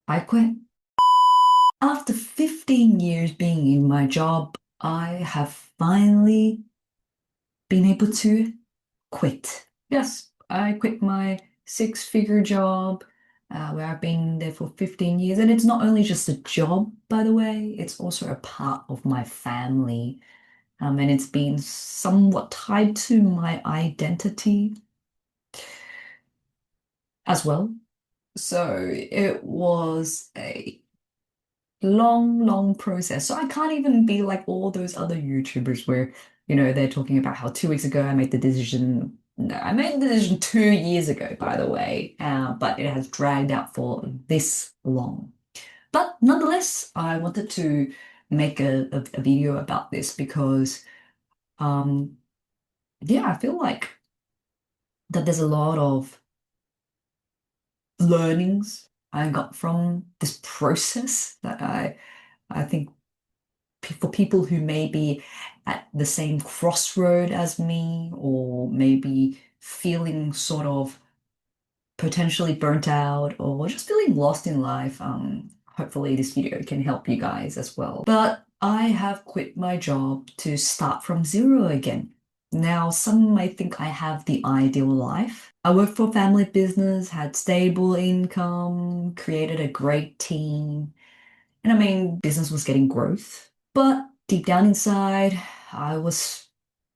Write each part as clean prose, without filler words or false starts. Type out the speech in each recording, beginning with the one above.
I quit. After 15 years being in my job, I have finally been able to quit. Yes, I quit my six-figure job where I've been there for 15 years. And it's not only just a job, by the way, it's also a part of my family. And it's been somewhat tied to my identity as well. So it was a long process. So I can't even be like all those other YouTubers where, they're talking about how 2 weeks ago I made the decision. No, I made the decision 2 years ago, by the way, but it has dragged out for this long. But nonetheless, I wanted to make a video about this because, um, yeah, I feel like that there's a lot of learnings I got from this process that I think for people who may be at the same crossroad as me, or maybe feeling sort of potentially burnt out or just feeling lost in life, hopefully this video can help you guys as well. But I have quit my job to start from zero again. Now, some might think I have the ideal life. I worked for a family business, had stable income, created a great team, and I mean, business was getting growth. But deep down inside, I was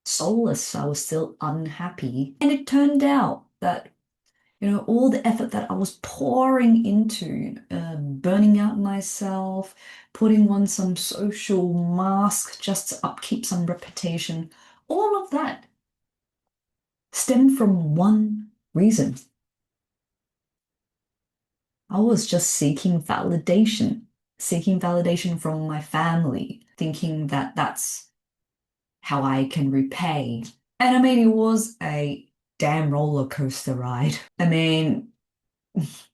soulless. I was still unhappy. And it turned out that, all the effort that I was pouring into burning out myself, putting on some social mask just to upkeep some reputation, all of that stemmed from one reason. I was just seeking validation from my family, thinking that that's how I can repay. And I mean, it was a damn roller coaster ride. I mean,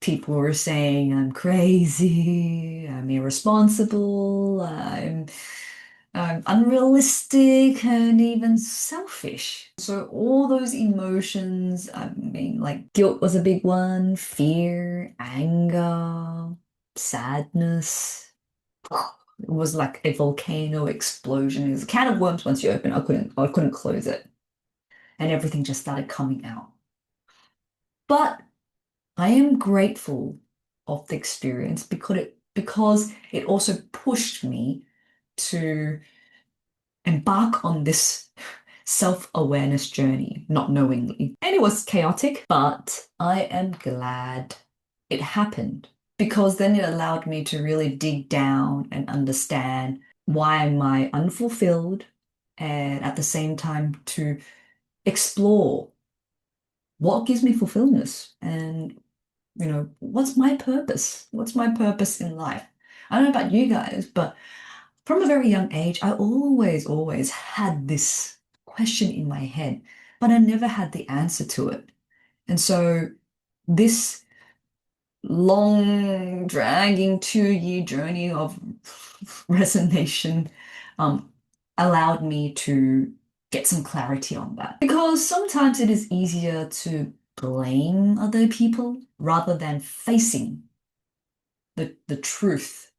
people were saying I'm crazy, I'm irresponsible, I'm unrealistic, and even selfish. So all those emotions, I mean, like guilt was a big one, fear, anger, sadness. It was like a volcano explosion. It was a can of worms once you open it. I couldn't close it. And everything just started coming out. But I am grateful of the experience because it also pushed me to embark on this self-awareness journey, not knowingly. And it was chaotic, but I am glad it happened because then it allowed me to really dig down and understand why am I unfulfilled, and at the same time to explore what gives me fulfillment and what's my purpose? What's my purpose in life? I don't know about you guys, but from a very young age, I always had this question in my head, but I never had the answer to it. And so this long, dragging 2-year journey of resignation um, allowed me to get some clarity on that. Because sometimes it is easier to blame other people rather than facing the truth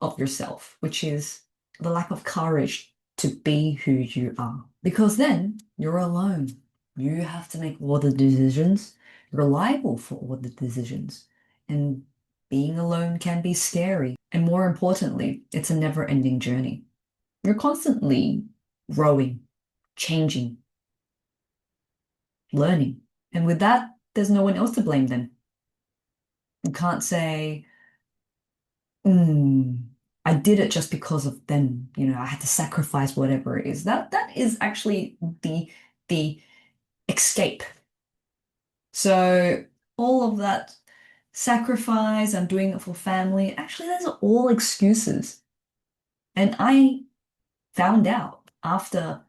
of yourself, which is the lack of courage to be who you are. Because then you're alone. You have to make all the decisions. You're liable for all the decisions. And being alone can be scary. And more importantly, it's a never-ending journey. You're constantly growing, changing, learning. And with that, there's no one else to blame then. You can't say, mm, I did it just because of them. I had to sacrifice whatever it is. That is actually the escape. So all of that sacrifice, I'm doing it for family. Actually, those are all excuses. And I found out after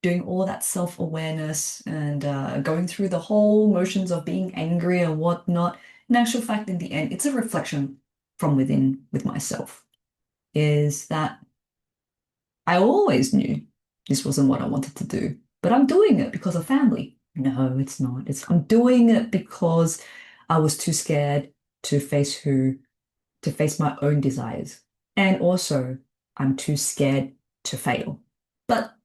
doing all that self-awareness and going through the whole motions of being angry and whatnot. In actual fact, in the end, it's a reflection from within with myself. Is that I always knew this wasn't what I wanted to do, but I'm doing it because of family. No, it's not. I'm doing it because I was too scared to face who to face my own desires. And also, I'm too scared to fail. But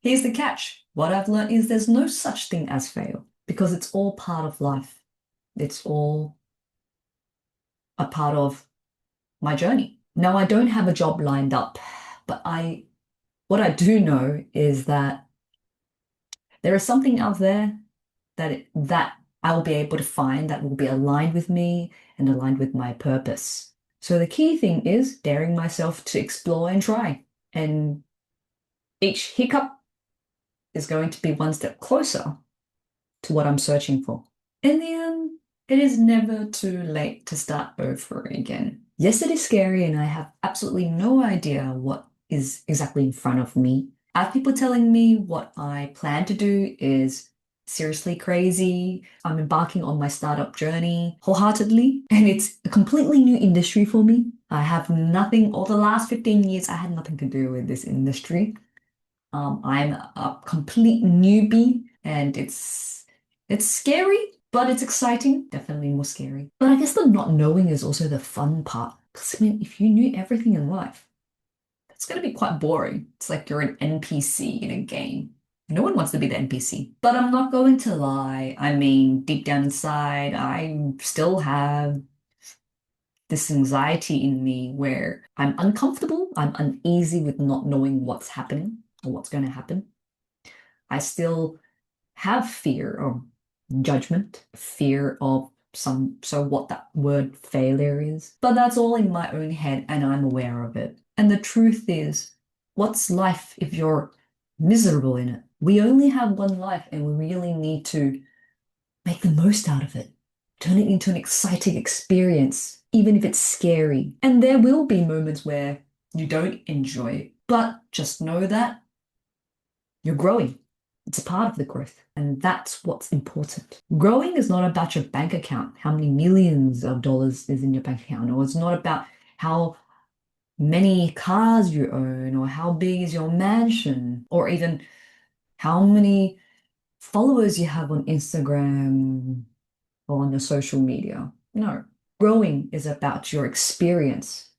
here's the catch. What I've learned is there's no such thing as fail because it's all part of life. It's all a part of my journey. Now, I don't have a job lined up, but what I do know is that there is something out there that I will be able to find that will be aligned with me and aligned with my purpose. So the key thing is daring myself to explore and try. And each hiccup is going to be one step closer to what I'm searching for. In the end, it is never too late to start over again. Yes, it is scary, and I have absolutely no idea what is exactly in front of me. I have people telling me what I plan to do is seriously crazy. I'm embarking on my startup journey wholeheartedly, and it's a completely new industry for me. I have nothing, all the last 15 years, I had nothing to do with this industry. I'm a complete newbie, and it's scary, but it's exciting. Definitely more scary. But I guess the not knowing is also the fun part. Because I mean, if you knew everything in life, it's going to be quite boring. It's like you're an NPC in a game. No one wants to be the NPC. But I'm not going to lie. I mean, deep down inside, I still have this anxiety in me where I'm uncomfortable, I'm uneasy with not knowing what's happening or what's going to happen. I still have fear of judgment, fear of so what that word failure is. But that's all in my own head and I'm aware of it. And the truth is, what's life if you're miserable in it? We only have one life and we really need to make the most out of it. Turn it into an exciting experience, even if it's scary. And there will be moments where you don't enjoy it, but just know that you're growing. It's a part of the growth, and that's what's important. Growing is not about your bank account, how many millions of dollars is in your bank account, or it's not about how many cars you own, or how big is your mansion, or even how many followers you have on Instagram or on your social media. No, growing is about your experience.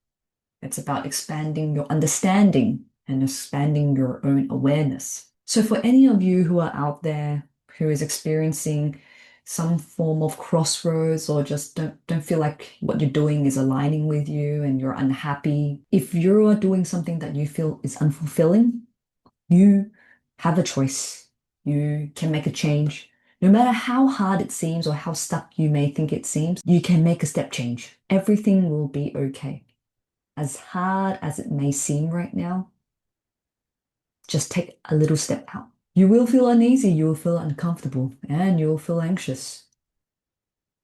It's about expanding your understanding and expanding your own awareness. So for any of you who are out there who is experiencing some form of crossroads or just don't feel like what you're doing is aligning with you and you're unhappy, if you are doing something that you feel is unfulfilling, you have a choice. You can make a change. No matter how hard it seems or how stuck you may think it seems, you can make a step change. Everything will be okay. As hard as it may seem right now, just take a little step out. You will feel uneasy, you will feel uncomfortable, and you will feel anxious.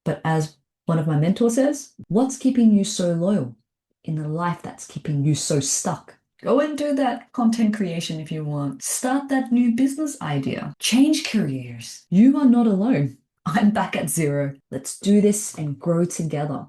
But as one of my mentors says, what's keeping you so loyal in a life that's keeping you so stuck? Go and do that content creation if you want. Start that new business idea. Change careers. You are not alone. I'm back at zero. Let's do this and grow together.